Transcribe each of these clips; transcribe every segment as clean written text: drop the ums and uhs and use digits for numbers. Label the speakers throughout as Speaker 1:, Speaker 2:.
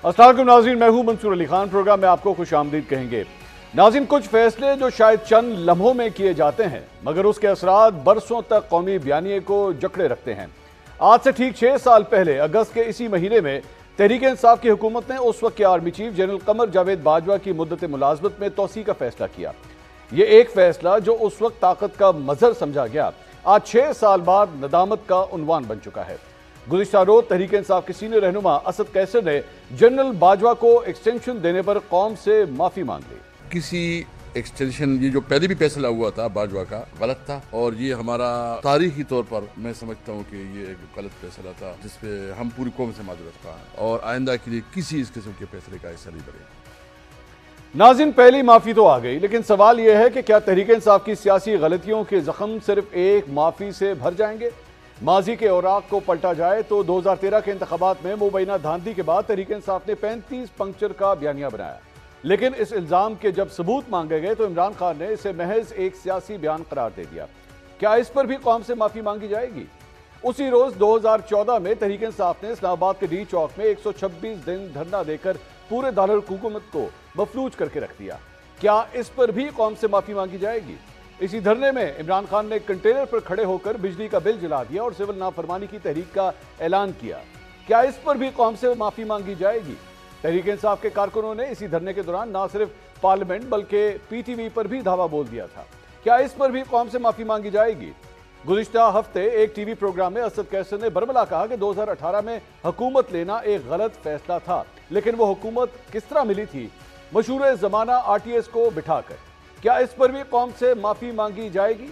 Speaker 1: السلام علیکم ناظرین، میں ہوں منصور علی خان۔ پروگرام میں آپ کو خوش آمدید کہیں گے۔ ناظرین، کچھ فیصلے جو شاید چند لمحوں میں کیے جاتے ہیں مگر اس کے اثرات برسوں تک قومی بیانیے کو جکڑے رکھتے ہیں۔ آج سے ٹھیک 6 سال پہلے اگست کے اسی مہینے میں تحریک انصاف کی حکومت نے اس وقت کے army chief general Qamar Javed Bajwa کی مدت ملازمت میں توسیع کا فیصلہ کیا۔ یہ ایک فیصلہ جو اس وقت طاقت کا مظہر سمجھا گیا، آج 6 سال بعد ندامت کا عنوان بن چکا ہے۔ گزشتہ روز تحریک انصاف کے سینئر رہنما اسد قیصر نے جنرل باجوہ کو ایکسٹینشن دینے پر قوم سے معافی مانگ لی۔
Speaker 2: کسی ایکسٹینشن یہ جو پہلے بھی فیصلہ ہوا تھا باجوہ کا غلط تھا، اور یہ ہمارا تاریخی طور پر میں سمجھتا ہوں کہ یہ ایک غلط فیصلہ تھا جس پہ ہم پوری قوم سے معذرت خواہ ہیں اور آئندہ کے لیے کسی اس قسم کے فیصلے کا حصہ نہیں بنے۔
Speaker 1: ناظرین، پہلی معافی تو آ گئی، لیکن سوال یہ ہے کہ کیا تحریک انصاف کی سیاسی غلطیوں کے زخم صرف ایک معافی سے بھر جائیں گے؟ ماضی کے اوراق کو پلٹا جائے تو 2013 کے انتخابات میں مبینہ دھاندلی کے بعد تحریک انصاف نے 35 پنکچر کا بیانیہ بنایا، لیکن اس الزام کے جب ثبوت مانگے گئے تو عمران خان نے اسے محض ایک سیاسی بیان قرار دے دیا۔ کیا اس پر بھی قوم سے معافی مانگی جائے گی؟ اسی روز 2014 میں تحریک انصاف نے اسلام آباد کے ڈی چوک میں 126 دن دھرنا دے کر پورے دارالحکومت کو مفلوج کر کے رکھ دیا۔ کیا اس پر بھی قوم سے معافی مانگی جائے گی؟ اسی دھرنے میں عمران خان نے کنٹینر پر کھڑے ہو کر بجلی کا بل جلا دیا اور سول نافرمانی کی تحریک کا اعلان کیا۔ کیا اس پر بھی قوم سے معافی مانگی جائے گی؟ تحریک انصاف کے کارکنوں نے اسی دھرنے کے دوران نہ صرف پارلیمنٹ بلکہ پی ٹی وی پر بھی دھاوا بول دیا تھا۔ کیا اس پر بھی قوم سے معافی مانگی جائے گی؟ گزشتہ ہفتے ایک ٹی وی پروگرام میں اسد قیصر نے برملا کہا کہ 2018 میں حکومت لینا ایک غلط فیصلہ تھا، لیکن وہ حکومت کس طرح ملی تھی؟ مشہور زمانہ آر ٹی ایس کو بٹھا کر۔ کیا اس پر بھی قوم سے معافی مانگی جائے گی؟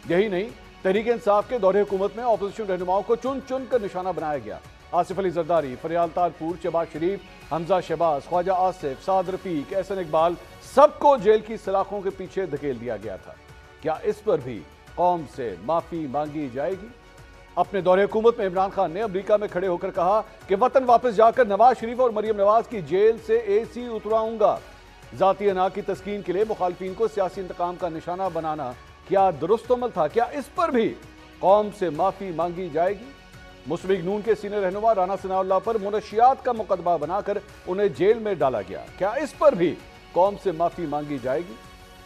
Speaker 1: یہی نہیں، تحریک انصاف کے دور حکومت میں اپوزیشن رہنماؤں کو چن چن کر نشانہ بنایا گیا۔ آصف علی زرداری، فریال تارپور، شہباز شریف، حمزہ شہباز، خواجہ آصف، سعد رفیق، احسن اقبال، سب کو جیل کی سلاخوں کے پیچھے دھکیل دیا گیا تھا۔ کیا اس پر بھی قوم سے معافی مانگی جائے گی؟ اپنے دور حکومت میں عمران خان نے امریکہ میں کھڑے ہو کر کہا کہ وطن واپس جا کر نواز شریف اور مریم نواز کی جیل سے اے سی اترواؤں گا۔ ذاتی انا کی تسکین کے لیے مخالفین کو سیاسی انتقام کا نشانہ بنانا کیا درست عمل تھا؟ کیا اس پر بھی قوم سے معافی مانگی جائے گی؟ مسلم لیگ نون کے سینئر رہنما رانا ثناء اللہ پر منشیات کا مقدمہ بنا کر انہیں جیل میں ڈالا گیا۔ کیا اس پر بھی قوم سے معافی مانگی جائے گی؟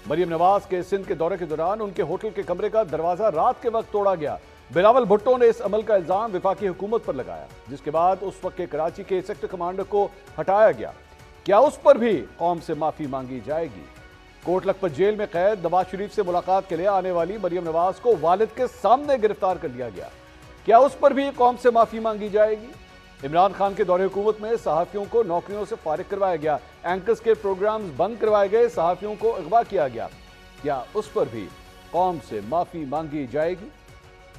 Speaker 1: مریم نواز کے سندھ کے دورے کے دوران ان کے ہوٹل کے کمرے کا دروازہ رات کے وقت توڑا گیا۔ بلاول بھٹو نے اس عمل کا الزام وفاقی حکومت پر لگایا، جس کے بعد اس وقت کے کراچی کے سیکٹر کمانڈر کو ہٹایا گیا۔ کیا اس پر بھی قوم سے معافی مانگی جائے گی؟ کوٹ لکھپت جیل میں قید نواز شریف سے ملاقات کے لیے آنے والی مریم نواز کو والد کے سامنے گرفتار کر لیا گیا۔ کیا اس پر بھی قوم سے معافی مانگی جائے گی؟ عمران خان کے دور حکومت میں صحافیوں کو نوکریوں سے فارغ کروایا گیا، اینکرز کے پروگرامز بند کروائے گئے، صحافیوں کو اغوا کیا گیا۔ کیا اس پر بھی قوم سے معافی مانگی جائے گی؟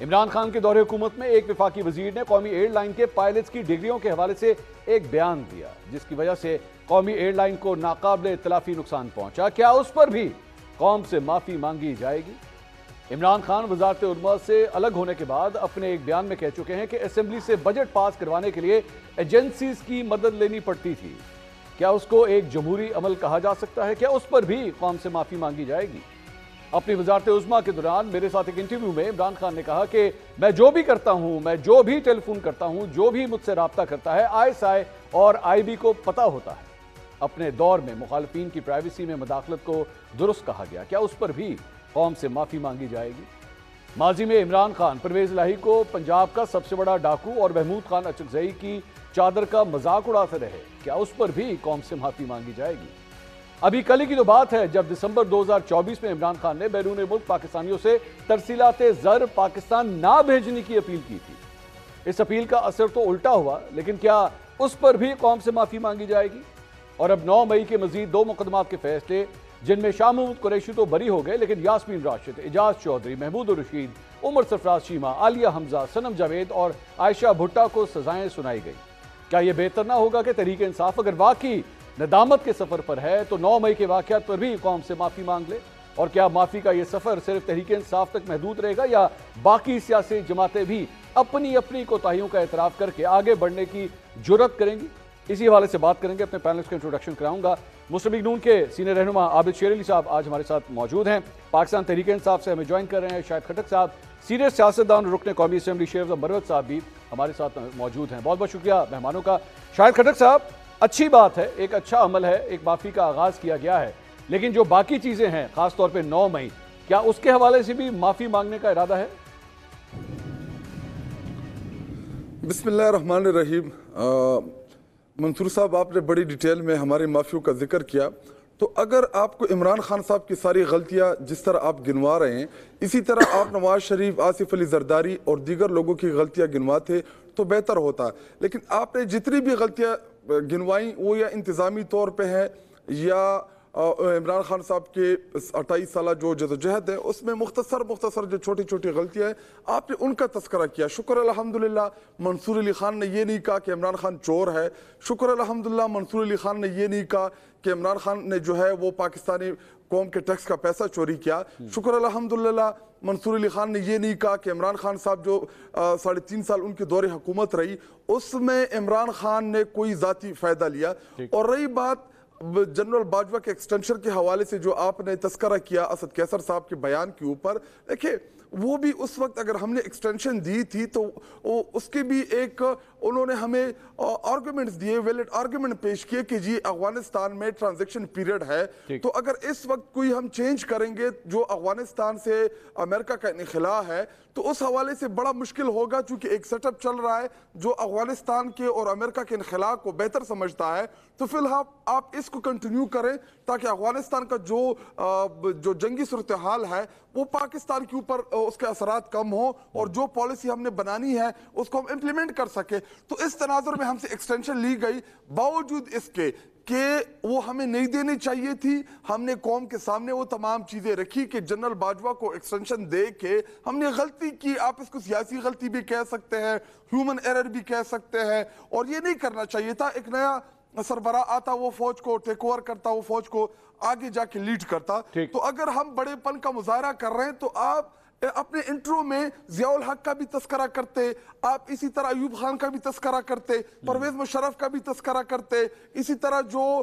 Speaker 1: عمران خان کے دور حکومت میں ایک وفاقی وزیر نے قومی ایئر لائن کے پائلٹس کی ڈگریوں کے حوالے سے ایک بیان دیا، جس کی وجہ سے قومی ایئر لائن کو ناقابل اتلافی نقصان پہنچا۔ کیا اس پر بھی قوم سے معافی مانگی جائے گی؟ عمران خان وزارت علماء سے الگ ہونے کے بعد اپنے ایک بیان میں کہہ چکے ہیں کہ اسمبلی سے بجٹ پاس کروانے کے لیے ایجنسیز کی مدد لینی پڑتی تھی۔ کیا اس کو ایک جمہوری عمل کہا جا سکتا ہے؟ کیا اس پر بھی قوم سے معافی مانگی جائے گی؟ اپنی وزارت عظمیٰ کے دوران میرے ساتھ ایک انٹرویو میں عمران خان نے کہا کہ میں جو بھی کرتا ہوں، میں جو بھی ٹیلی فون کرتا ہوں، جو بھی مجھ سے رابطہ کرتا ہے، ISI اور IB کو پتہ ہوتا ہے۔ اپنے دور میں مخالفین کی پرائیویسی میں مداخلت کو درست کہا گیا۔ کیا اس پر بھی قوم سے معافی مانگی جائے گی؟ ماضی میں عمران خان پرویز الہی کو پنجاب کا سب سے بڑا ڈاکو اور محمود خان اچکزئی کی چادر کا مذاق اڑاتے رہے۔ کیا اس پر بھی قوم سے معافی مانگی جائے گی؟ ابھی کل ہی کی تو بات ہے جب دسمبر 2024 میں عمران خان نے بیرون ملک پاکستانیوں سے ترسیلات زر پاکستان نہ بھیجنے کی اپیل کی تھی۔ اس اپیل کا اثر تو الٹا ہوا، لیکن کیا اس پر بھی قوم سے معافی مانگی جائے گی؟ اور اب 9 مئی کے مزید 2 مقدمات کے فیصلے، جن میں شاہ محمود قریشی تو بری ہو گئے، لیکن یاسمین راشد، اعجاز چودھری، محمود الرشید، عمر سرفراز چیمہ، عالیہ حمزہ، صنم جاوید اور عائشہ بھٹہ کو سزائیں سنائی گئی۔ کیا یہ بہتر نہ ہوگا کہ تحریک انصاف اگر واقعی ندامت کے سفر پر ہے تو 9 مئی کے واقعات پر بھی قوم سے معافی مانگ لے؟ اور کیا معافی کا یہ سفر صرف تحریک انصاف تک محدود رہے گا یا باقی سیاسی جماعتیں بھی اپنی اپنی کوتاہیوں کا اعتراف کر کے آگے بڑھنے کی جرات کریں گی؟ اسی حوالے سے بات کریں گے۔ اپنے پینلسٹ کا انٹروڈکشن کراؤں گا۔ مسلم لیگ نون کے سینئر رہنما عابد شیر علی صاحب آج ہمارے ساتھ موجود ہیں۔ پاکستان تحریک انصاف سے ہمیں جوائن کر رہے ہیں شاہد خٹک صاحب، سینئر سیاستدان رکن قومی اسمبلی شیخ مروت صاحب بھی ہمارے ساتھ موجود ہیں۔ بہت بہت شکریہ مہمانوں کا۔ شاہد خٹک صاحب، اچھی بات ہے، ایک اچھا عمل ہے، ایک معافی کا آغاز کیا گیا ہے، لیکن جو باقی چیزیں ہیں خاص طور پہ 9 مئی، کیا اس کے حوالے سے بھی معافی مانگنے کا ارادہ ہے؟
Speaker 3: بسم اللہ الرحمن الرحیم۔ منصور صاحب، آپ نے بڑی ڈیٹیل میں ہماری معافیوں کا ذکر کیا، تو اگر آپ کو عمران خان صاحب کی ساری غلطیاں جس طرح آپ گنوا رہے ہیں، اسی طرح آپ نواز شریف، آصف علی زرداری اور دیگر لوگوں کی غلطیاں گنواتے تو بہتر ہوتا، لیکن آپ نے جتنی بھی غلطیاں گنوائیں وہ یا انتظامی طور پہ ہیں یا عمران خان صاحب کے 28 سالہ جو جدوجہد ہے اس میں مختصر جو چھوٹی چھوٹی غلطیاں ہیں آپ نے ان کا تذکرہ کیا۔ شکر الحمدللہ منصور علی خان نے یہ نہیں کہا کہ عمران خان چور ہے، شکر الحمدللہ منصور علی خان نے یہ نہیں کہا کہ عمران خان نے جو ہے وہ پاکستانی قوم کے ٹیکس کا پیسہ چوری کیا، شکر الحمدللہ منصور علی خان نے یہ نہیں کہا کہ عمران خان صاحب جو 3.5 سال ان کی دور حکومت رہی اس میں عمران خان نے کوئی ذاتی فائدہ لیا۔ اور رہی بات جنرل باجوہ کے ایکسٹینشن کے حوالے سے جو آپ نے تذکرہ کیا اسد کیسر صاحب کے بیان کے اوپر، دیکھیں وہ بھی اس وقت اگر ہم نے ایکسٹینشن دی تھی تو اس کے بھی ایک انہوں نے ہمیں آرگومنٹس دیے، ویلڈ آرگومنٹ پیش کیے کہ جی افغانستان میں ٹرانزیکشن پیریڈ ہے، تو اگر اس وقت کوئی ہم چینج کریں گے جو افغانستان سے امریکہ کا انخلاء ہے تو اس حوالے سے بڑا مشکل ہوگا، چونکہ ایک سیٹ اپ چل رہا ہے جو افغانستان کے اور امریکہ کے انخلاء کو بہتر سمجھتا ہے، تو فی الحال آپ اس کو کنٹینیو کریں تاکہ افغانستان کا جو جنگی صورتحال ہے وہ پاکستان کے اوپر اس کے اثرات کم ہوں اور جو پالیسی ہم نے بنانی ہے اس کو ہم امپلیمنٹ کر سکے۔ تو اس تناظر میں ہم سے ایکسٹینشن لی گئی، باوجود اس کے کہ وہ ہمیں نہیں دینی چاہیے تھی، ہم نے قوم کے سامنے وہ تمام چیزیں رکھی کہ جنرل باجوہ کو ایکسٹینشن دے کے ہم نے غلطی کی، آپ اس کو سیاسی غلطی بھی کہہ سکتے ہیں، ہیومن ایرر بھی کہہ سکتے ہیں، اور یہ نہیں کرنا چاہیے تھا۔ ایک نیا سربراہ آتا، وہ فوج کو ٹیک اوور کرتا، وہ فوج کو آگے جا کے لیڈ کرتا۔ تو اگر ہم بڑے پن کا مظاہرہ کر رہے ہیں تو آپ اپنے انٹرو میں ضیاء الحق کا بھی تذکرہ کرتے، آپ اسی طرح ایوب خان کا بھی تذکرہ کرتے، پرویز مشرف کا بھی تذکرہ کرتے، اسی طرح جو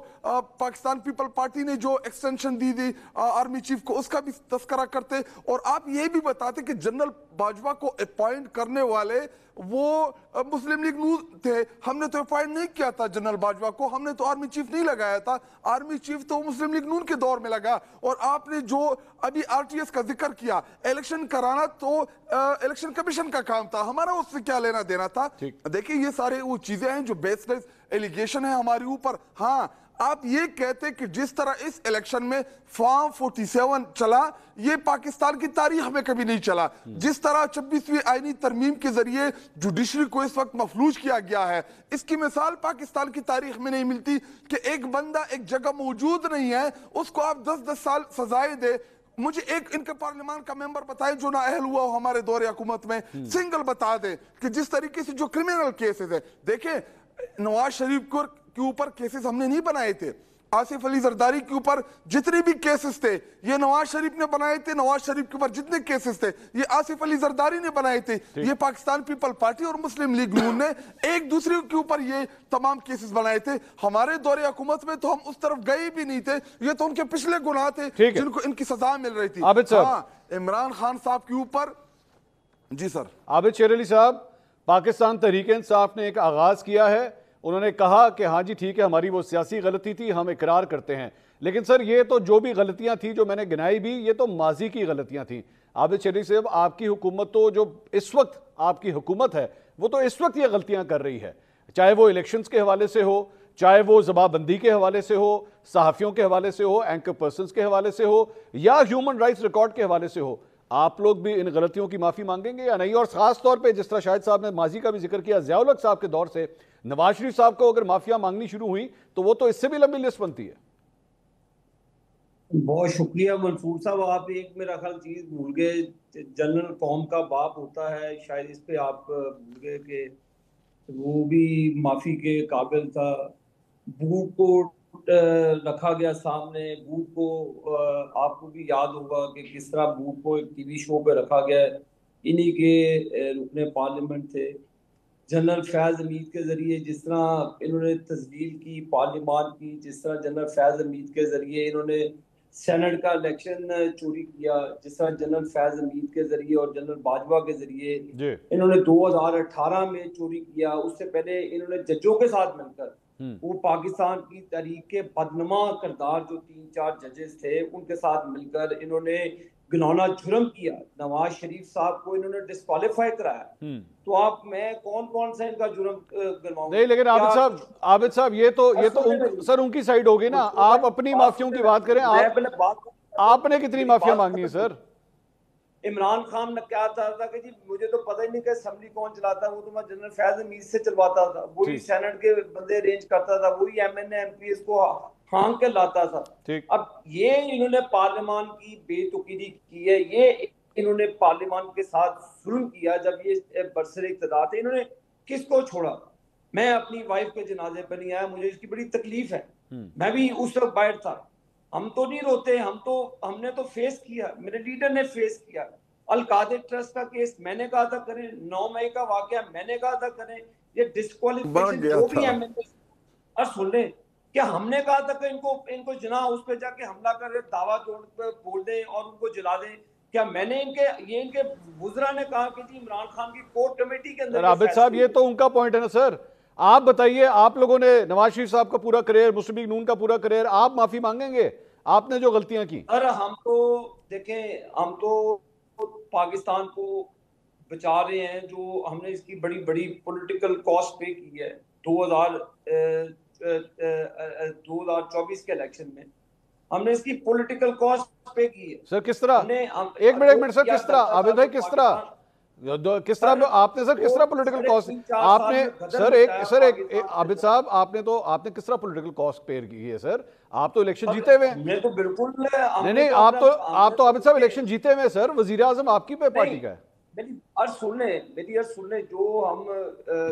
Speaker 3: پاکستان پیپل پارٹی نے جو ایکسٹینشن دی آرمی چیف کو اس کا بھی تذکرہ کرتے، اور آپ یہ بھی بتاتے کہ جنرل باجوہ کو اپوائنٹ کرنے والے وہ مسلم لیگ نون تھے، ہم نے تو اپوائنٹ نہیں کیا تھا جنرل باجوہ کو، ہم نے تو آرمی چیف نہیں لگایا تھا، آرمی چیف تو مسلم لیگ نون کے دور میں لگا۔ اور آپ نے جو ابھی آر ٹی ایس کا ذکر کیا، الیکشن کرانا تو الیکشن کمیشن کا کام تھا، ہمارا اس سے کیا لینا دینا تھا؟ دیکھیں یہ سارے وہ چیزیں ہیں جو بیس لیس ایلیگیشن ہے ہمارے اوپر۔ ہاں آپ یہ کہتے کہ جس طرح اس الیکشن میں فارم 47 چلا یہ پاکستان کی تاریخ میں کبھی نہیں چلا، جس طرح 26ویں آئینی ترمیم کے ذریعے جوڈیشری کو اس وقت مفلوج کیا گیا ہے، اس کی مثال پاکستان کی تاریخ میں نہیں ملتی کہ ایک بندہ ایک جگہ موجود نہیں ہے اس کو آپ 10 سال سزائے دے۔ مجھے ایک ان کے پارلیمان کا ممبر بتائیں جو نااہل ہوا ہو ہمارے دور حکومت میں، سنگل بتا دیں کہ جس طریقے سے جو کرمینل کیسز ہیں، دیکھیں نواز شریف کے اوپر کیسز ہم نے نہیں بنائے تھے، آصف علی زرداری کے اوپر جتنے بھی کیسز تھے یہ نواز شریف نے بنائے تھے، نواز شریف کے اوپر جتنے کیسز تھے یہ آصف علی زرداری نے بنائے تھے، یہ پاکستان پیپل پارٹی اور مسلم لیگ نون نے ایک دوسرے کے اوپر یہ تمام کیسز بنائے تھے۔ ہمارے دور حکومت میں تو ہم اس طرف گئے بھی نہیں تھے، یہ تو ان کے پچھلے گناہ تھے جن کو ان کی سزا مل رہی تھی۔ ہاں عمران خان صاحب کے اوپر جی سر
Speaker 1: عابد شیر علی صاحب، پاکستان تحریک انصاف نے ایک آغاز کیا ہے، انہوں نے کہا کہ ہاں جی ٹھیک ہے ہماری وہ سیاسی غلطی تھی، ہم اقرار کرتے ہیں، لیکن سر یہ تو جو بھی غلطیاں تھیں جو میں نے گنائی بھی یہ تو ماضی کی غلطیاں تھیں۔ عابد شیر علی صاحب، آپ کی حکومت تو جو اس وقت آپ کی حکومت ہے وہ تو اس وقت یہ غلطیاں کر رہی ہے، چاہے وہ الیکشنز کے حوالے سے ہو، چاہے وہ زبان بندی کے حوالے سے ہو، صحافیوں کے حوالے سے ہو، اینکر پرسنز کے حوالے سے ہو، یا ہیومن رائٹس ریکارڈ کے حوالے سے ہو۔ آپ لوگ بھی ان غلطیوں کی معافی مانگیں گے یا نہیں؟ اور خاص طور پہ جس طرح شاہد صاحب نے ماضی کا بھی ذکر کیا، ضیاء الحق صاحب کے دور سے نواز شریف صاحب کو اگر معافیاں مانگنی شروع ہوئی تو وہ تو اس سے بھی لمبی لسٹ بنتی ہے۔
Speaker 4: بہت شکریہ منصور صاحب، آپ ایک میرا خیال چیز بھول گئے، جنرل قوم کا باپ ہوتا ہے، شاید اس پہ آپ بھول گئے کہ وہ بھی معافی کے قابل تھا۔ بوٹ کو رکھا گیا سامنے، بوٹ کو آپ کو بھی یاد ہوگا کہ کس طرح بوٹ کو ایک ٹی وی شو پہ رکھا گیا ہے، انہی کے رکن پارلیمنٹ تھے۔ جنرل فیض حمید کے ذریعے جس طرح انہوں نے تزلیل کی پارلیمان کی، جس طرح جنرل فیض حمید کے ذریعے انہوں نے سینٹ کا الیکشن چوری کیا، جس طرح جنرل فیض حمید کے ذریعے اور جنرل باجوہ کے ذریعے انہوں نے 2018 میں چوری کیا، اس سے پہلے انہوں نے ججوں کے ساتھ مل کر وہ پاکستان کی تحریک کے بدنما کردار جو 3-4 ججز تھے ان کے ساتھ مل کر انہوں نے گنانا جرم کیا. نواز شریف صاحب کو انہوں نے ڈسکوالیفائی کرایا. تو آپ میں کون سا ان کا جرم گنواؤں؟
Speaker 1: نہیں لیکن عابد صاحب یہ تو سر ان کی سائیڈ ہوگی نا. آپ اپنی مافیوں کی بات کریں. آپ نے کتنی مافیا مانگنی ہے سر؟
Speaker 4: عمران خان نے کیا چاہتا تھا کہ جی مجھے تو پتہ ہی نہیں کہ اسمبلی کون چلاتا ہے, وہ تو میں جنرل فیض حمید سے چلواتا تھا, وہی سینٹ کے بندے ارینج کرتا تھا, وہی M N A M P اس کو ہانگ کے لاتا تھا. اب یہ انہوں نے پارلیمان کی بے تقیدی کی ہے, یہ انہوں نے پارلیمان کے ساتھ ظلم کیا جب یہ برسر اقتدار تھے. انہوں نے کس کو چھوڑا؟ میں اپنی وائف کے جنازے پہ نہیں آیا, مجھے اس کی بڑی تکلیف ہے, میں بھی اس وقت باہر تھا. ہم تو نہیں روتے, ہم نے تو فیس کیا, میرے لیڈر نے فیس کیا. القادر ٹرسٹ کا کیس میں نے کہا تھا کریں, 9 مئی کا واقعہ میں نے کہا تھا کریں, یہ ڈسکوالیفیکیشن جو بھی ایم این اے اور سن لیں کہ ہم نے کہا تھا کہ ان کو جناح اس پہ جا کے حملہ کر رہے دعویٰ بول دیں اور ان کو جلا دیں. کیا میں نے ان کے وزراء نے کہا کہ جی عمران خان کی کور کمیٹی کے اندر؟
Speaker 1: عابد صاحب یہ تو ان کا پوائنٹ ہے نا سر. آپ بتائیے, آپ لوگوں نے نواز شریف صاحب کا پورا کریئر, مسلم لیگ نون کا پورا کریئر, آپ معافی مانگیں گے آپ نے جو غلطیاں کی؟
Speaker 4: سر ہم تو دیکھیں, ہم تو پاکستان کو بچا رہے ہیں, جو ہم نے اس کی بڑی بڑی پولیٹیکل کاسٹ پے کی ہے. 2024 کے الیکشن میں ہم نے اس کی پولیٹیکل کاسٹ پے کی ہے.
Speaker 1: سر کس طرح؟ ایک منٹ سر, کس طرح عابد بھائی, کس طرح آپ نے سر کس طرح پولیٹیکل کاسٹ آپ نے سر عابد صاحب آپ نے کس طرح پولیٹیکل کاسٹ پے کی ہے سر؟ آپ تو الیکشن جیتے ہوئے
Speaker 4: میں تو بالکل
Speaker 1: نہیں, آپ تو عابد صاحب الیکشن جیتے ہوئے سر, وزیر اعظم آپ کی پارٹی کا ہے.
Speaker 4: میری عرض سن لیں, جو ہم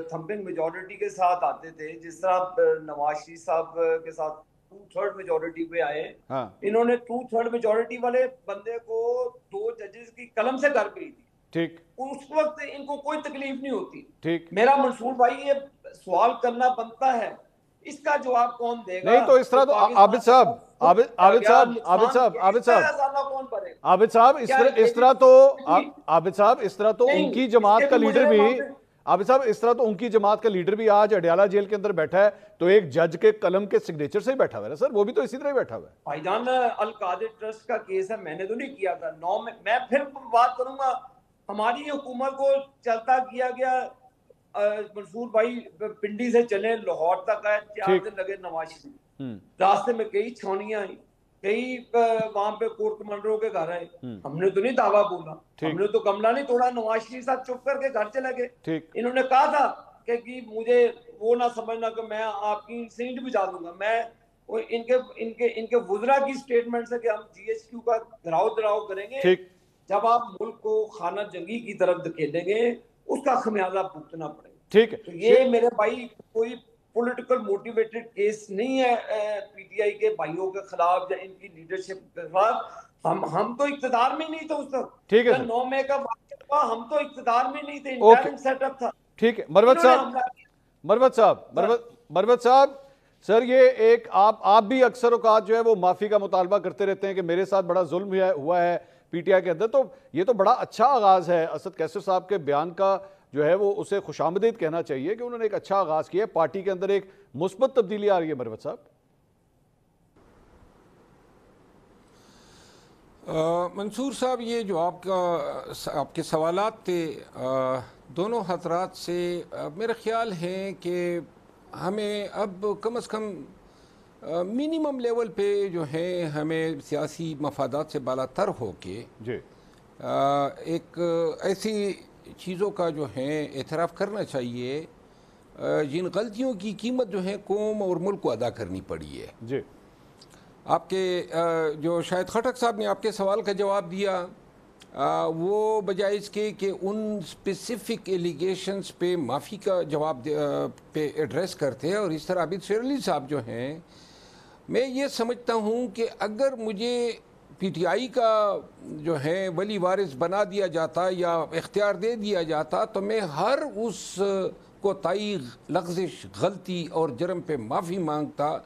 Speaker 4: تھمپنگ میجورٹی کے ساتھ آتے تھے, جس طرح نواز شریف صاحب کے ساتھ 2/3 میجورٹی پہ آئے, انہوں نے 2/3 میجورٹی والے بندے کو 2 ججز کی قلم سے گھر بھیج دی. ٹھیک, اس وقت ان کو کوئی تکلیف نہیں ہوتی. ٹھیک, میرا منصور بھائی یہ سوال کرنا بنتا ہے, اس کا جواب کون دے گا؟
Speaker 1: نہیں تو اس طرح تو عابد صاحب اس طرح تو ان کی جماعت کا لیڈر بھی عابد صاحب اس طرح تو ان کی جماعت کا لیڈر بھی آج اڈیالہ جیل کے اندر بیٹھا ہے, تو ایک جج کے قلم کے سگنیچر سے ہی بیٹھا ہوا ہے سر, وہ بھی تو اسی طرح ہی بیٹھا ہوا ہے.
Speaker 4: بھائی جان القادر ٹرسٹ کا کیس ہے, میں نے تو نہیں کیا تھا. 9 میں پھر بات کروں گا, ہماری حکومت کو چلتا کیا گیا. منصور بھائی پنڈی سے چلے لاہور تک آئے, 4 دن لگے نواز شریف, راستے میں کئی چھاؤنیاں آئی, کئی وہاں پہ کورٹ کمانڈروں کے گھر آئے. ہم نے تو نہیں دعویٰ بولا, ہم نے تو گملہ نہیں توڑا. نواز شریف صاحب چپ کر کے گھر چلے گئے. انہوں نے کہا تھا کہ مجھے وہ نہ سمجھنا کہ میں آپ کی سینٹ بجا دوں گا. میں ان کے وزراء کی سٹیٹمنٹ سے کہ ہم جی ایچ کیو کا دراؤ کریں گے, جب آپ ملک کو خانہ جنگی کی طرف دھکیلیں گے اس کا خمیازہ بھگتنا پڑے گا. ٹھیک ہے, تو یہ میرے بھائی کوئی پولیٹیکل موٹیویٹڈ کیس نہیں ہے پی ٹی آئی کے بھائیوں کے خلاف یا ان کی لیڈرشپ کے خلاف. ہم تو اقتدار میں نہیں تھے اس وقت. ٹھیک ہے, 9 مئی کا واقعہ ہم تو اقتدار میں نہیں تھے, انٹرنل سیٹ اپ تھا.
Speaker 1: ٹھیک ہے, مروت صاحب سر یہ ایک آپ بھی اکثر اوقات جو ہے وہ معافی کا مطالبہ کرتے رہتے ہیں کہ میرے ساتھ بڑا ظلم ہوا ہے پی ٹی آئی کے اندر, تو یہ تو بڑا اچھا آغاز ہے. اسد کیسر صاحب کے بیان کا جو ہے وہ اسے خوش آمدید کہنا چاہیے کہ انہوں نے ایک اچھا آغاز کیا ہے, پارٹی کے اندر ایک مثبت تبدیلی آ رہی ہے. مروت صاحب
Speaker 5: منصور صاحب, یہ جو آپ کے سوالات تھے دونوں حضرات سے, میرا خیال ہے کہ ہمیں اب کم از کم منیمم لیول پہ جو ہے ہمیں سیاسی مفادات سے بالا تر ہو کے ایک ایسی چیزوں کا جو ہے اعتراف کرنا چاہیے جن غلطیوں کی قیمت جو ہے قوم اور ملک کو ادا کرنی پڑی ہے.
Speaker 1: جی,
Speaker 5: آپ کے جو شاہد خٹک صاحب نے آپ کے سوال کا جواب دیا, وہ بجائے اس کے کہ ان اسپیسیفک ایلیگیشنز پہ معافی کا جواب پہ ایڈریس کرتے, اور اس طرح عابد شیر علی صاحب جو ہیں, میں یہ سمجھتا ہوں کہ اگر مجھے پی ٹی آئی کا جو ہے ولی وارث بنا دیا جاتا یا اختیار دے دیا جاتا تو میں ہر اس کوتاہی, لغزش, غلطی اور جرم پہ معافی مانگتا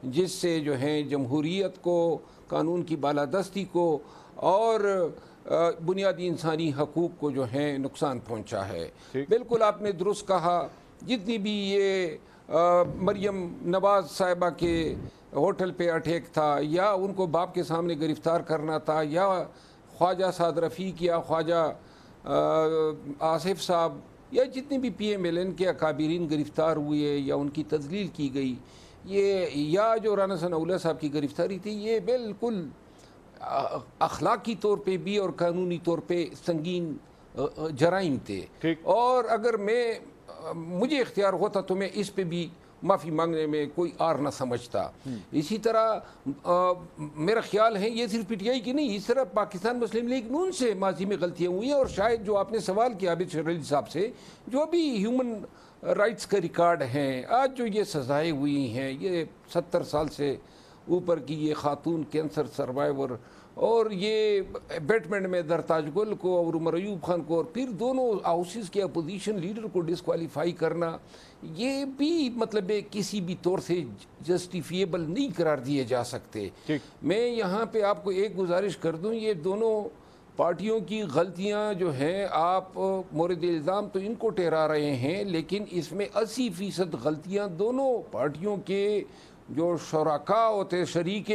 Speaker 5: جس سے جو ہے جمہوریت کو, قانون کی بالادستی کو اور بنیادی انسانی حقوق کو جو ہے نقصان پہنچا ہے. بالکل آپ نے درست کہا, جتنی بھی یہ مریم نواز صاحبہ کے ہوٹل پہ اٹیک تھا، یا ان کو باپ کے سامنے گرفتار کرنا تھا، یا خواجہ سعد رفیق یا خواجہ آصف صاحب یا جتنے بھی پی ایم ایل این کے اکابرین گرفتار ہوئے یا ان کی تذلیل کی گئی، یہ یا جو رانا ثناء اللہ صاحب کی گرفتاری تھی، یہ بالکل اخلاقی طور پہ بھی اور قانونی طور پہ سنگین جرائم تھے، اور اگر مجھے اختیار ہوتا تو میں اس پہ بھی معافی مانگنے میں کوئی آر نہ سمجھتا۔ اسی طرح میرا خیال ہے یہ صرف پی ٹی آئی کی نہیں، اس طرح پاکستان مسلم لیگ نون سے ماضی میں غلطیاں ہوئی ہیں، اور شاید جو آپ نے سوال کیا عابد شیر علی صاحب سے، جو بھی ہیومن رائٹس کا ریکارڈ ہیں، آج جو یہ سزائیں ہوئی ہیں، یہ 70 سال سے اوپر کی یہ خاتون کینسر سروائیور، اور یہ بیٹمنٹ میں درتاج گل کو اور عمر ایوب خان کو، اور پھر دونوں ہاؤسز کے اپوزیشن لیڈر کو ڈسکوالیفائی کرنا، یہ بھی مطلب کسی بھی طور سے جسٹیفیبل نہیں قرار دیے جا سکتے۔ میں یہاں پہ آپ کو ایک گزارش کر دوں، یہ دونوں پارٹیوں کی غلطیاں جو ہیں، آپ مورد الزام تو ان کو ٹھہرا رہے ہیں، لیکن اس میں 80% غلطیاں دونوں پارٹیوں کے جو شرکاء ہوتے، شریک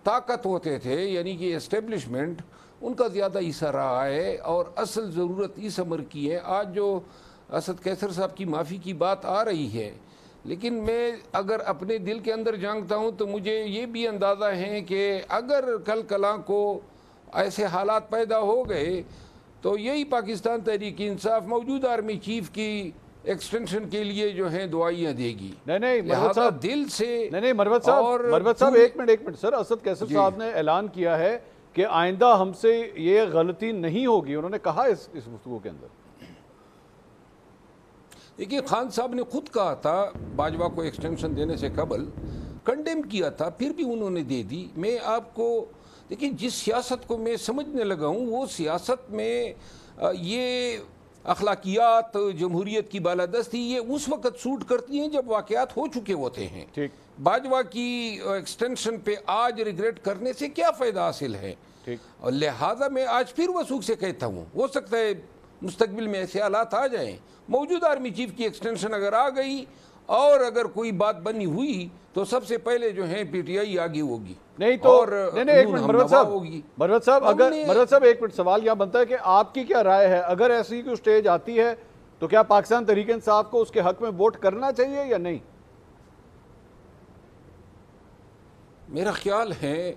Speaker 5: طاقت ہوتے تھے، یعنی کہ اسٹیبلشمنٹ، ان کا زیادہ حصہ رہا ہے، اور اصل ضرورت اس امر کی ہے۔ آج جو اسد کیسر صاحب کی معافی کی بات آ رہی ہے، لیکن میں اگر اپنے دل کے اندر جانتا ہوں تو مجھے یہ بھی اندازہ ہے کہ اگر کل کلاں کو ایسے حالات پیدا ہو گئے تو یہی پاکستان تحریک انصاف موجودہ آرمی چیف کی ایکسٹینشن کے لیے جو ہیں دعائیاں دے گی۔
Speaker 1: نہیں مروت صاحب،
Speaker 5: دل سے
Speaker 1: نہیں مروت صاحب ایک منٹ سر، اسد کیسر صاحب نے اعلان کیا ہے کہ آئندہ ہم سے یہ غلطی نہیں ہوگی، انہوں نے کہا اس گفتگو کے اندر۔
Speaker 5: دیکھیے خان صاحب نے خود کہا تھا باجوہ کو ایکسٹینشن دینے سے قبل، کنڈیم کیا تھا، پھر بھی انہوں نے دے دی۔ میں آپ کو دیکھیں جس سیاست کو میں سمجھنے لگا ہوں، وہ سیاست میں یہ اخلاقیات، جمہوریت کی بالادستی، یہ اس وقت سوٹ کرتی ہیں جب واقعات ہو چکے ہوتے ہیں۔ باجوہ کی ایکسٹینشن پہ آج ریگریٹ کرنے سے کیا فائدہ حاصل ہے؟ اور لہٰذا میں آج پھر وثوق سے کہتا ہوں، ہو سکتا ہے مستقبل میں ایسے حالات آ جائیں، موجودہ آرمی چیف کی ایکسٹینشن اگر آ گئی اور اگر کوئی بات بنی ہوئی تو سب سے پہلے جو ہے پی ٹی آئی آگے ہوگی،
Speaker 1: نہیں تو ایک منٹ مروت صاحب، اگر مروت صاحب ایک منٹ، سوال یہاں بنتا ہے کہ آپ کی کیا رائے ہے، اگر ایسی کوئی سٹیج آتی ہے تو کیا پاکستان تحریک انصاف کو اس کے حق میں ووٹ کرنا چاہیے یا نہیں؟
Speaker 5: میرا خیال ہے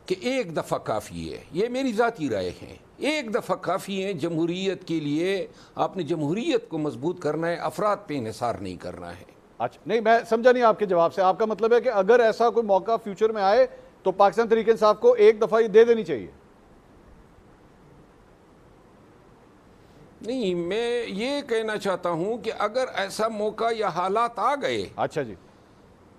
Speaker 5: کہ ایک دفعہ کافی ہے، یہ میری ذاتی رائے ہے، ایک دفعہ کافی ہے جمہوریت کے لیے۔ آپ نے جمہوریت کو مضبوط کرنا ہے، افراد پہ انحصار نہیں کرنا ہے۔
Speaker 1: اچھا، نہیں میں سمجھا نہیں آپ کے جواب سے، آپ کا مطلب ہے کہ اگر ایسا کوئی موقع فیوچر میں آئے تو پاکستان تحریک انصاف کو ایک دفعہ دے دینی چاہیے؟
Speaker 5: نہیں، میں یہ کہنا چاہتا ہوں کہ اگر ایسا موقع یا حالات آ گئے،
Speaker 1: اچھا جی،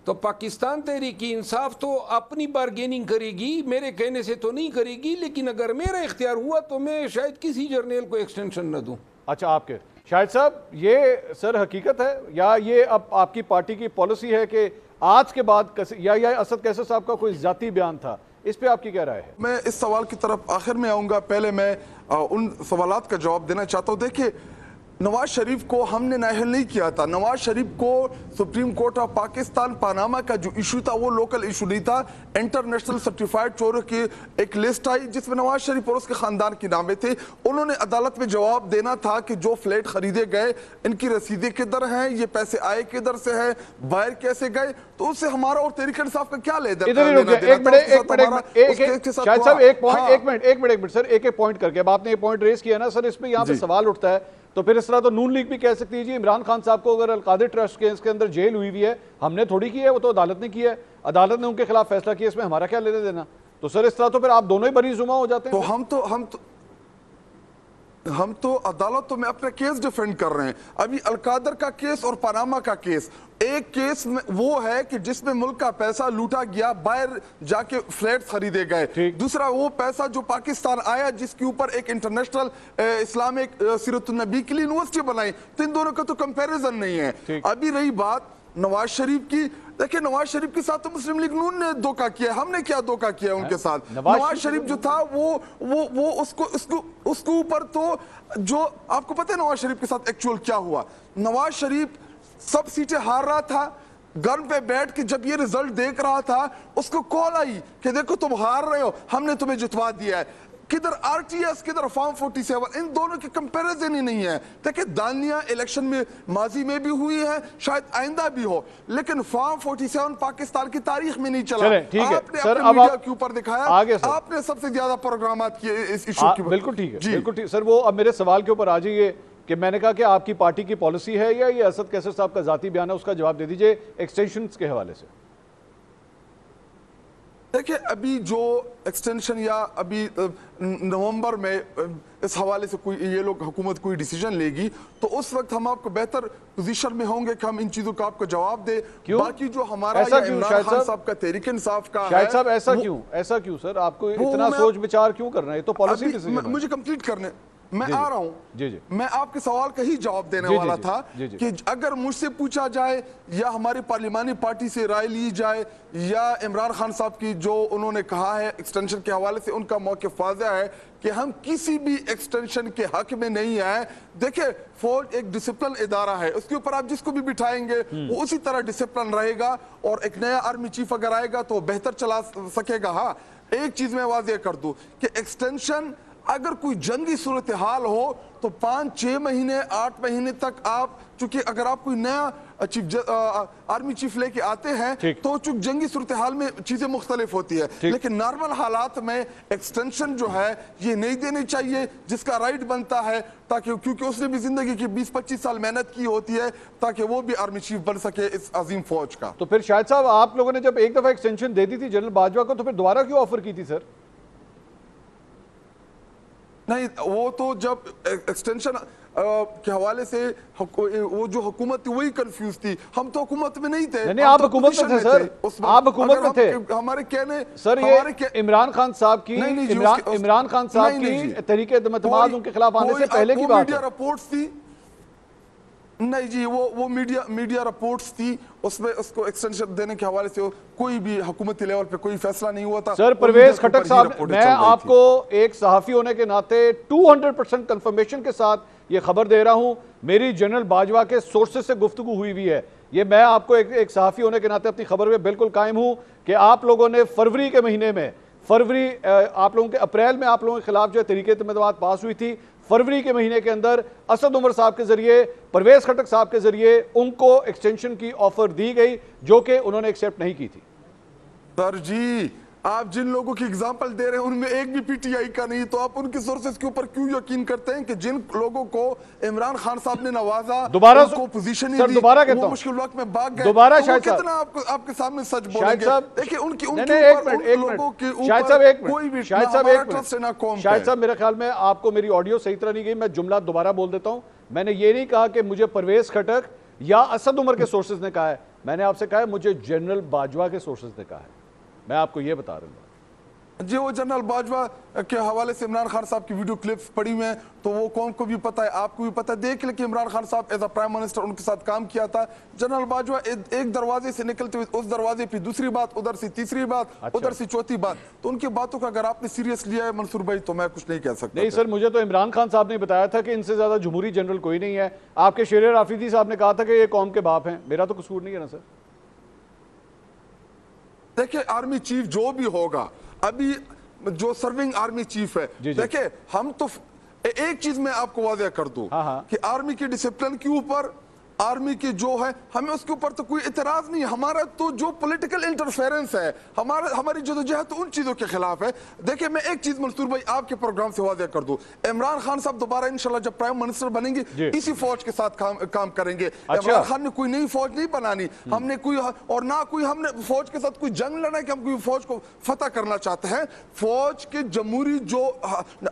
Speaker 5: تو پاکستان تحریک انصاف تو اپنی بارگیننگ کرے گی، میرے کہنے سے تو نہیں کرے گی، لیکن اگر میرا اختیار ہوا تو میں شاید کسی جرنیل کو ایکسٹینشن نہ دوں۔
Speaker 1: اچھا، آپ کے شاہد صاحب یہ سر حقیقت ہے یا یہ اب آپ کی پارٹی کی پالیسی ہے کہ آج کے بعد یا اسد کیسر صاحب کا کوئی ذاتی بیان تھا، اس پہ آپ کی کیا رائے ہے؟
Speaker 3: میں اس سوال کی طرف آخر میں آؤں گا، پہلے میں ان سوالات کا جواب دینا چاہتا ہوں۔ دیکھیں، نواز شریف کو ہم نے نااہل نہیں کیا تھا۔ نواز شریف کو supreme court of Pakistan Panama کا جو ایشو تھا وہ لوکل ایشو نہیں تھا، انٹرنیشنل سرٹیفائیڈ چوروں کی ایک لسٹ آئی جس میں نواز شریف اور اس کے خاندان کی نامیں تھے۔ انہوں نے عدالت میں جواب دینا تھا کہ جو فلیٹ خریدے گئے ان کی رسیدیں کدھر ہیں، یہ پیسے آئے کدھر سے ہیں، باہر کیسے گئے، تو اس سے ہمارا اور تحریک انصاف کا کیا لے دینا
Speaker 1: ایک پوائنٹ کر کے اب آپ نے یہ پوائنٹ ریز کیا نا سر، اس میں یہاں پہ سوال اٹھتا ہے تو پھر اس طرح تو نون لیگ بھی کہہ سکتی ہے جی عمران خان صاحب کو اگر القادر ٹرسٹ کے اس کے اندر جیل ہوئی ہے، ہم نے تھوڑی کی ہے، وہ تو عدالت نے کی ہے، عدالت نے ان کے خلاف فیصلہ کیا، اس میں ہمارا کیا لینے دینا؟ تو سر اس طرح تو پھر آپ دونوں ہی بری زمہ ہو جاتے ہیں۔
Speaker 3: تو ہم تو عدالتوں میں اپنا کیس ڈیفینڈ کر رہے ہیں۔ ابھی القادر کا کیس اور پاناما کا کیس، ایک کیس میں وہ ہے کہ جس میں ملک کا پیسہ لوٹا گیا، باہر جا کے فلیٹ خریدے گئے، دوسرا وہ پیسہ جو پاکستان آیا جس کے اوپر ایک انٹرنیشنل اسلامک سیرت النبی کے لیے یونیورسٹی بنائی، تو ان دونوں کا تو کمپیریزن نہیں ہے۔ ابھی رہی بات نواز شریف کی، دیکھیں نواز شریف کے ساتھ تو مسلم لیگ نون نے دھوکہ کیا ہے، ہم نے کیا دھوکہ کیا ان کے ساتھ؟ نواز شریف جو تھا وہ اس کو اوپر تو جو آپ کو پتہ ہے نواز شریف کے ساتھ ایکچول کیا ہوا؟ نواز شریف سب سیٹیں ہار رہا تھا، گن پہ بیٹھ کے جب یہ رزلٹ دیکھ رہا تھا اس کو کال آئی کہ دیکھو تم ہار رہے ہو، ہم نے تمہیں جتوا دیا ہے. کدھر آر ٹی ایس کدھر فارم 47، ان دونوں کی کمپیریزن ہی نہیں ہے. دیکھیں دانیہ الیکشن میں ماضی میں بھی ہوئی ہے، شاید آئندہ بھی ہو، لیکن فارم 47 پاکستان کی تاریخ میں نہیں چلا. آپ نے اپنے میڈیا کے اوپر دکھایا، آپ نے سب سے زیادہ پروگرامات کیے اس ایشو کی.
Speaker 1: بالکل ٹھیک ہے، بالکل ٹھیک. سر وہ اب میرے سوال کے اوپر آ جائیے کہ میں نے کہا کہ آپ کی پارٹی کی پالیسی ہے یا یہ اسد قیصر صاحب کا ذاتی بیان ہے، اس کا جواب دے دیجئے ایکسٹینشنز کے حوالے سے.
Speaker 3: دیکھیں ابھی جو ایکسٹینشن یا ابھی نومبر میں اس حوالے سے کوئی یہ لوگ حکومت کوئی ڈیسیجن لے گی تو اس وقت ہم آپ کو بہتر پوزیشن میں ہوں گے کہ ہم ان چیزوں کا آپ کو جواب دیں. باقی جو ہمارا یا عمران خان صاحب کا تحریک انصاف کا ہے،
Speaker 1: شاہد صاحب ایسا کیوں سر؟ آپ کو اتنا سوچ بچار کیوں کرنا ہے؟ یہ تو پالیسی ڈیسیجن ہے.
Speaker 3: مجھے کمپلیٹ کرنے میں آ رہا ہوں. میں آپ کے سوال کا ہی جواب دینے والا تھا کہ اگر مجھ سے پوچھا جائے یا ہماری پارلیمانی پارٹی سے رائے لی جائے یا عمران خان صاحب کی جو انہوں نے کہا ہے ایکسٹینشن کے حوالے سے، ان کا موقف واضح ہے کہ ہم کسی بھی ایکسٹینشن کے حق میں نہیں آئے. دیکھیں فوج ایک ڈسپلن ادارہ ہے، اس کے اوپر آپ جس کو بھی بٹھائیں گے وہ اسی طرح ڈسپلن رہے گا، اور ایک نیا آرمی چیف اگر آئے گا تو بہتر چلا سکے گا. ہاں ایک چیز میں واضح کر دوں کہ ایکسٹینشن اگر کوئی جنگی صورتحال ہو تو 5-6 مہینے 8 مہینے تک آپ، چونکہ اگر آپ کوئی نیا آرمی چیف لے کے آتے ہیں تو چونکہ جنگی صورتحال میں چیزیں مختلف ہوتی ہے، لیکن نارمل حالات میں ایکسٹینشن جو ہے یہ نہیں دینی چاہیے، جس کا رائٹ بنتا ہے، تاکہ کیونکہ اس نے بھی زندگی کی 20-25 سال محنت کی ہوتی ہے تاکہ وہ بھی آرمی چیف بن سکے اس عظیم فوج کا.
Speaker 1: تو پھر شاہد صاحب آپ لوگوں نے جب ایک دفعہ ایکسٹینشن دے دی تھی جنرل باجوہ کو تو پھر دوبارہ کیوں آفر کی تھی سر؟
Speaker 3: نہیں وہ تو جب ایکسٹینشن کے حوالے سے وہ جو حکومت تھی وہی کنفیوز تھی، ہم تو حکومت میں نہیں تھے.
Speaker 1: نہیں آپ حکومت میں تھے سر، آپ حکومت میں تھے.
Speaker 3: ہمارے کہنے
Speaker 1: سر یہ عمران خان صاحب کی تحریک اعتماد ان کے خلاف آنے سے پہلے کی بات ہے.
Speaker 3: میڈیا رپورٹس تھی، نہیں جی وہ میڈیا رپورٹس تھی، اس میں اس کو ایکسٹینشن دینے کے حوالے سے کوئی بھی حکومتی لیول پہ کوئی فیصلہ نہیں ہوا تھا.
Speaker 1: سر پرویز خٹک صاحب، میں آپ کو ایک صحافی ہونے کے ناطے 200% کنفرمیشن کے ساتھ یہ خبر دے رہا ہوں، میری جنرل باجوہ کے سورسز سے گفتگو ہوئی ہے. یہ میں آپ کو ایک صحافی ہونے کے ناطے اپنی خبر میں بالکل قائم ہوں کہ آپ لوگوں نے فروری کے مہینے میں آپ لوگوں کے اپریل میں آپ لوگوں کے خلاف جو تحریک اعتماد پاس ہوئی تھی، فروری کے مہینے کے اندر اسد عمر صاحب کے ذریعے، پرویز خٹک صاحب کے ذریعے ان کو ایکسٹینشن کی آفر دی گئی جو کہ انہوں نے ایکسیپٹ نہیں کی تھی.
Speaker 3: سر جی آپ جن لوگوں کی اگزامپل دے رہے ہیں ان میں ایک بھی پی ٹی آئی کا نہیں، تو آپ ان کی سورسز کے اوپر کیوں یقین کرتے ہیں کہ جن لوگوں کو عمران خان صاحب نے نوازا،
Speaker 1: دوبارہ
Speaker 3: کو پوزیشن
Speaker 1: سر دوبارہ کہتا ہوں،
Speaker 3: وہ مشکل وقت میں بھاگ گئے،
Speaker 1: دوبارہ
Speaker 3: تو
Speaker 1: شاہد
Speaker 3: کتنا آپ کے سامنے سچ بولیں گے؟ دیکھیں ان کے لوگوں کے اوپر کوئی بھی ہمارا ٹرسٹ ہے نہ قوم کا.
Speaker 1: شاہد صاحب میرے خیال میں آپ کو میری آڈیو صحیح طرح نہیں گئی، میں جملہ دوبارہ بول دیتا ہوں. میں نے یہ نہیں کہا کہ مجھے پرویز خٹک یا اسد عمر کے سورسز نے کہا ہے، میں نے آپ سے کہا ہے مجھے جنرل باجوہ کے سورسز نے کہا ہے. میں آپ کو یہ بتا رہا ہوں
Speaker 3: جی. وہ جنرل باجوہ کے حوالے سے عمران خان صاحب کی ویڈیو کلپس پڑی ہوئے ہیں تو وہ قوم کو بھی پتہ ہے، آپ کو بھی پتہ ہے. دیکھ لیں کہ عمران خان صاحب ایز اے پرائم منسٹر ان کے ساتھ کام کیا تھا. جنرل باجوہ ایک دروازے سے نکلتے ہوئے اس دروازے پہ دوسری بات، ادھر سے تیسری بات، ادھر سے چوتھی بات. تو ان کی باتوں کا اگر آپ نے سیریس لیا ہے منصور بھائی تو میں کچھ نہیں کہہ سکتا.
Speaker 1: نہیں سر، مجھے تو عمران خان صاحب نے بتایا تھا کہ ان سے زیادہ جمہوری جنرل کوئی نہیں ہے. آپ کے شیر رافیدی صاحب نے کہا تھا کہ یہ قوم کے باپ ہیں. میرا تو قصور نہیں ہے نا سر.
Speaker 3: دیکھیں آرمی چیف جو بھی ہوگا، ابھی جو سرونگ آرمی چیف ہے، دیکھیں ہم تو ایک چیز میں آپ کو واضح کر دوں کہ آرمی کی ڈسپلن کے اوپر، آرمی کی جو ہے، ہمیں اس کے اوپر تو کوئی اعتراض نہیں. ہمارا تو جو پولیٹیکل انٹرفیرنس ہے، ہماری جدوجہد ان چیزوں کے خلاف ہے. دیکھیں میں ایک چیز منصور بھائی آپ کے پروگرام سے واضح کر دوں، عمران خان صاحب دوبارہ انشاءاللہ جب پرائم منسٹر بنیں گے اسی فوج کے ساتھ کام کریں گے. عمران خان نے کوئی نئی فوج نہیں بنانی، ہم نے کوئی اور نہ کوئی ہم نے فوج کے ساتھ کوئی جنگ لڑنا ہے کہ ہم کوئی فوج کو فتح کرنا چاہتے ہیں. فوج کے جمہوری جو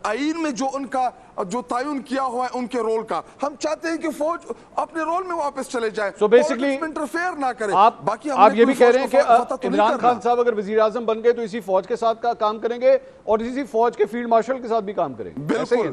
Speaker 3: آئین میں جو ان کا جو تعین کیا ہوا ہے ان کے رول کا، ہم چاہتے ہیں کہ فوج اپنے رول میں واپس چلے جائیں،
Speaker 1: سو بیسیکلی
Speaker 3: انٹرفیئر نہ کریں.
Speaker 1: آپ یہ بھی کہہ رہے ہیں کہ عمران خان صاحب اگر وزیر اعظم بن گئے تو اسی فوج کے ساتھ کام کریں گے اور اسی فوج کے فیلڈ مارشل کے ساتھ بھی کام کریں گے.
Speaker 3: بالکل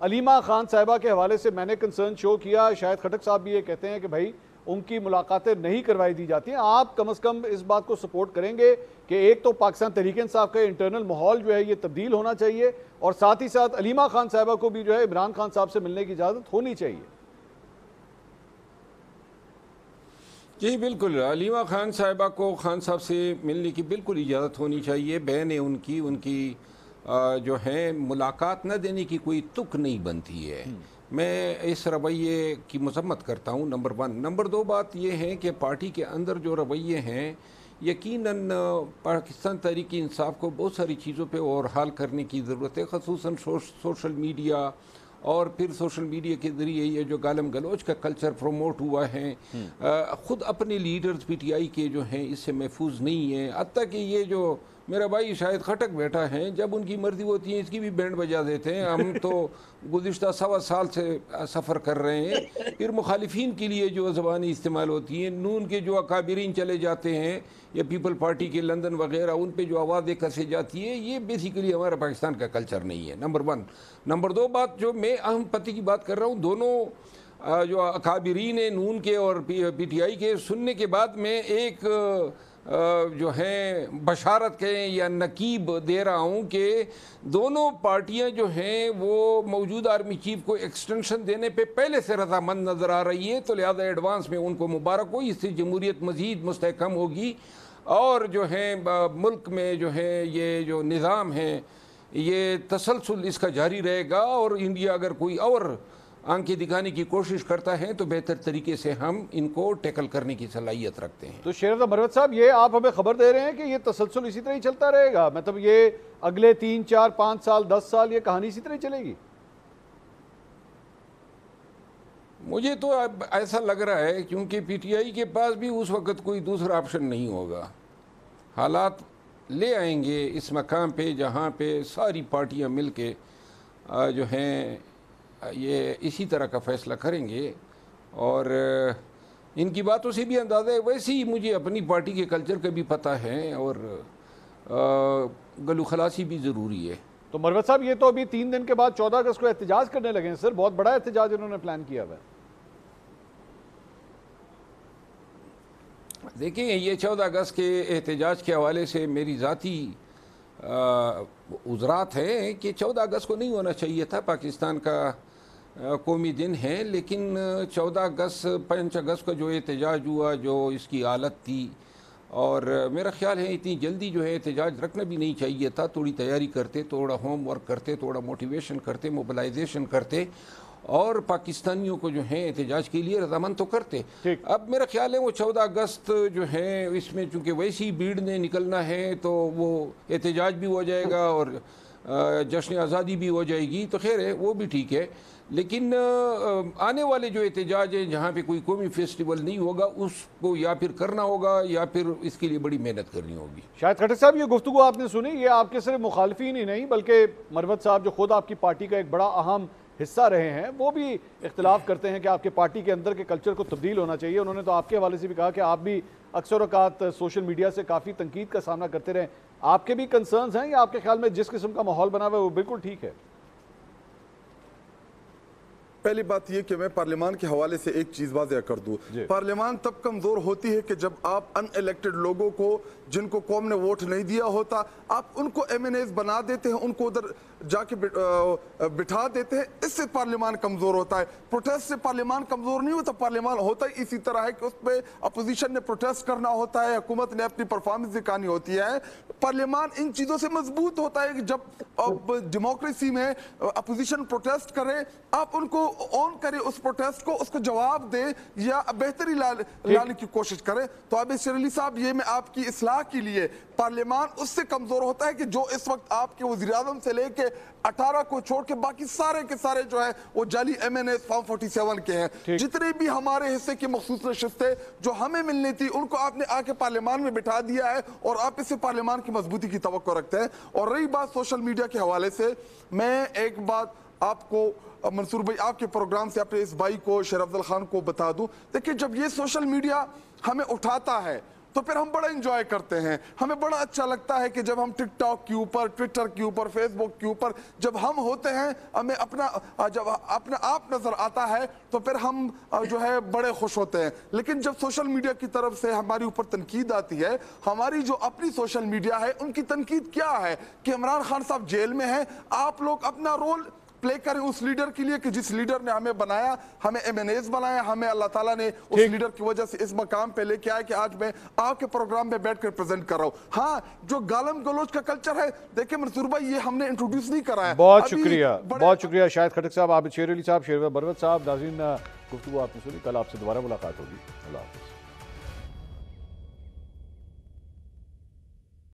Speaker 1: علیمہ خان صاحبہ کے حوالے سے میں نے کنسرن شو کیا، شاہد خٹک صاحب بھی یہ کہتے ہیں کہ بھائی ان کی ملاقاتیں نہیں کروائی دی جاتی ہیں. آپ کم از کم اس بات کو سپورٹ کریں گے کہ ایک تو پاکستان تحریک انصاف کا انٹرنل ماحول جو ہے یہ تبدیل ہونا چاہیے، اور ساتھ ہی ساتھ علیمہ خان صاحبہ کو بھی جو ہے عمران خان صاحب سے ملنے کی اجازت ہونی چاہیے؟
Speaker 5: جی بالکل، علیمہ خان صاحبہ کو خان صاحب سے ملنے کی بالکل اجازت ہونی چاہیے. بہن ہے ان کی جو ہے ملاقات نہ دینے کی کوئی تک نہیں بنتی ہے. میں اس رویے کی مذمت کرتا ہوں، نمبر 1. نمبر 2 بات یہ ہے کہ پارٹی کے اندر جو رویے ہیں یقیناً پاکستان تحریک انصاف کو بہت ساری چیزوں پہ اوورہال کرنے کی ضرورت ہے، خصوصاً سوشل میڈیا، اور پھر سوشل میڈیا کے ذریعے یہ جو گالم گلوچ کا کلچر پروموٹ ہوا ہے. خود اپنے لیڈرز پی ٹی آئی کے جو ہیں اس سے محفوظ نہیں ہیں. حتیٰ کہ یہ جو میرا بھائی شاہد خٹک بیٹھا ہے، جب ان کی مرضی ہوتی ہے اس کی بھی بینڈ بجا دیتے ہیں. ہم تو گزشتہ 1.25 سال سے سفر کر رہے ہیں. پھر مخالفین کے لیے جو زبانیں استعمال ہوتی ہیں، نون کے جو اکابرین چلے جاتے ہیں یا پیپل پارٹی کے لندن وغیرہ، ان پہ جو آوازیں کسی جاتی ہے، یہ بیسیکلی ہمارا پاکستان کا کلچر نہیں ہے. نمبر 1. نمبر 2 بات جو میں اہم پتی کی بات کر رہا ہوں، دونوں جو اکابرین ہیں نون کے اور پی ٹی آئی کے سننے کے بعد میں ایک جو ہے بشارت کہیں یا نقیب دے رہا ہوں کہ دونوں پارٹیاں جو ہیں وہ موجودہ آرمی چیف کو ایکسٹینشن دینے پہ پہلے سے رضامند نظر آ رہی ہے. تو لہذا ایڈوانس میں ان کو مبارک ہو، اس سے جمہوریت مزید مستحکم ہوگی، اور جو ہے ملک میں جو ہے یہ جو نظام ہے یہ تسلسل اس کا جاری رہے گا. اور انڈیا اگر کوئی اور آنکھیں دکھانے کی کوشش کرتا ہے تو بہتر طریقے سے ہم ان کو ٹیکل کرنے کی صلاحیت رکھتے ہیں.
Speaker 1: تو شیر مروت صاحب، یہ آپ ہمیں خبر دے رہے ہیں کہ یہ تسلسل اسی طرح ہی چلتا رہے گا؟ مطلب یہ اگلے 3 4 5 سال 10 سال یہ کہانی اسی طرح چلے گی؟
Speaker 5: مجھے تو اب ایسا لگ رہا ہے کیونکہ پی ٹی آئی کے پاس بھی اس وقت کوئی دوسرا آپشن نہیں ہوگا. حالات لے آئیں گے اس مقام پہ جہاں پہ ساری پارٹیاں مل کے جو ہیں یہ اسی طرح کا فیصلہ کریں گے. اور ان کی باتوں سے بھی اندازہ ہے، ویسے ہی مجھے اپنی پارٹی کے کلچر کا بھی پتہ ہے، اور گلو خلاصی بھی ضروری ہے.
Speaker 1: تو مروت صاحب، یہ تو ابھی 3 دن کے بعد 14 اگست کو احتجاج کرنے لگے ہیں سر، بہت بڑا احتجاج انہوں نے پلان کیا ہوا ہے.
Speaker 5: دیکھیں، یہ 14 اگست کے احتجاج کے حوالے سے میری ذاتی عذرات ہیں کہ 14 اگست کو نہیں ہونا چاہیے تھا. پاکستان کا قومی دن ہے، لیکن 14 اگست 5 اگست کا جو احتجاج ہوا، جو اس کی حالت تھی، اور میرا خیال ہے اتنی جلدی جو ہے احتجاج رکھنا بھی نہیں چاہیے تھا. تھوڑی تیاری کرتے، تھوڑا ہوم ورک کرتے، تھوڑا موٹیویشن کرتے، موبلائزیشن کرتے، اور پاکستانیوں کو جو ہے احتجاج کے لیے رضامند تو کرتے. اب میرا خیال ہے وہ 14 اگست جو ہے اس میں چونکہ ویسی بھیڑ نے نکلنا ہے تو وہ احتجاج بھی ہو جائے گا اور جشن آزادی بھی ہو جائے گی، تو خیر ہے، وہ بھی ٹھیک ہے. لیکن آنے والے جو احتجاج ہیں جہاں پہ کوئی قومی فیسٹیول نہیں ہوگا، اس کو یا پھر کرنا ہوگا یا پھر اس کے لیے بڑی محنت کرنی ہوگی.
Speaker 1: شاہد خٹک صاحب، یہ گفتگو آپ نے سنی، یہ آپ کے صرف مخالفین ہی نہیں بلکہ مروت صاحب جو خود آپ کی پارٹی کا ایک بڑا اہم حصہ رہے ہیں، وہ بھی اختلاف کرتے ہیں کہ آپ کے پارٹی کے اندر کے کلچر کو تبدیل ہونا چاہیے. انہوں نے تو آپ کے حوالے سے بھی کہا کہ آپ بھی اکثر اوقات سوشل میڈیا سے کافی تنقید کا سامنا کرتے رہے. آپ کے بھی کنسرنز ہیں یا آپ کے خیال میں جس قسم کا ماحول بنا ہوا ہے وہ بالکل ٹھیک ہے؟
Speaker 3: پہلی بات یہ کہ میں پارلیمان کے حوالے سے ایک چیز واضح کر دوں. پارلیمان تب کمزور ہوتی ہے کہ جب آپ ان الیکٹڈ لوگوں کو، جن کو قوم نے ووٹ نہیں دیا ہوتا، آپ ان کو ایم این ایز بنا دیتے ہیں، ان کو ادھر جا کے بٹھا دیتے ہیں. اس سے پارلیمان کمزور ہوتا ہے. پروٹیسٹ سے پارلیمان کمزور نہیں ہوتا. پارلیمان ہوتا ہی اسی طرح ہے کہ اس پہ اپوزیشن نے پروٹیسٹ کرنا ہوتا ہے، حکومت نے اپنی پرفارمنس دکھانی ہوتی ہے. پارلیمان ان چیزوں سے مضبوط ہوتا ہے کہ جب ڈیموکریسی میں اپوزیشن پروٹیسٹ کرے، آپ ان کو آن کرے اس پروٹیسٹ کو، اس کو جواب دے یا بہتری لانے کی کوشش کرے. تو اب شیر علی صاحب، یہ میں آپ کی اصلاح کے لیے، پارلیمان اس سے کمزور ہوتا ہے کہ جو اس وقت آپ کے وزیر اعظم سے لے کے 18 کو چھوڑ کے باقی سارے کے سارے جو ہے وہ جعلی ایم این ایز فارم 47 کے ہیں. جتنے بھی ہمارے حصے کی مخصوص نشستیں جو ہمیں ملنی تھی، ان کو آپ نے آ کے پارلیمان میں بٹھا دیا ہے، اور آپ اس سے پارلیمان کی مضبوطی کی توقع رکھتے ہیں. اور رہی بات سوشل میڈیا کے حوالے سے، میں ایک بات آپ کو منصور بھائی آپ کے پروگرام سے اپنے اس بھائی کو شیر افضل خان کو بتا دوں. دیکھیں، جب یہ سوشل میڈیا ہمیں اٹھاتا ہے تو پھر ہم بڑا انجوائے کرتے ہیں. ہمیں بڑا اچھا لگتا ہے کہ جب ہم ٹک ٹاک کے اوپر, ٹویٹر کے اوپر, فیس بک کے اوپر جب ہم ہوتے ہیں, ہمیں جب اپنا آپ نظر آتا ہے تو پھر ہم جو ہے بڑے خوش ہوتے ہیں. لیکن جب سوشل میڈیا کی طرف سے ہماری اوپر تنقید آتی ہے, ہماری جو اپنی سوشل میڈیا ہے ان کی تنقید کیا ہے کہ عمران خان صاحب جیل میں ہیں, آپ لوگ اپنا رول پلے کریں اس لیڈر کے لیے کہ جس لیڈر نے ہمیں بنایا, ہمیں MNAs بنایا, ہمیں اللہ تعالیٰ نے اس لیڈر کی وجہ سے اس مقام پہ لے کے آئے کہ آج میں آپ کے پروگرام میں بیٹھ کر پریزنٹ کر رہا ہوں. ہاں, جو گالم گلوچ کا کلچر ہے, دیکھیں منصور بھائی, یہ ہم نے انٹروڈیوس نہیں کرا ہے.
Speaker 1: بہت شکریہ شاہد خٹک صاحب, عابد شیر علی صاحب, شیروار بروت صاحب. ناظرین, گفتگو آپ نے سنی, کل آپ سے دوبارہ ملاقات ہوگی. اللہ حافظ.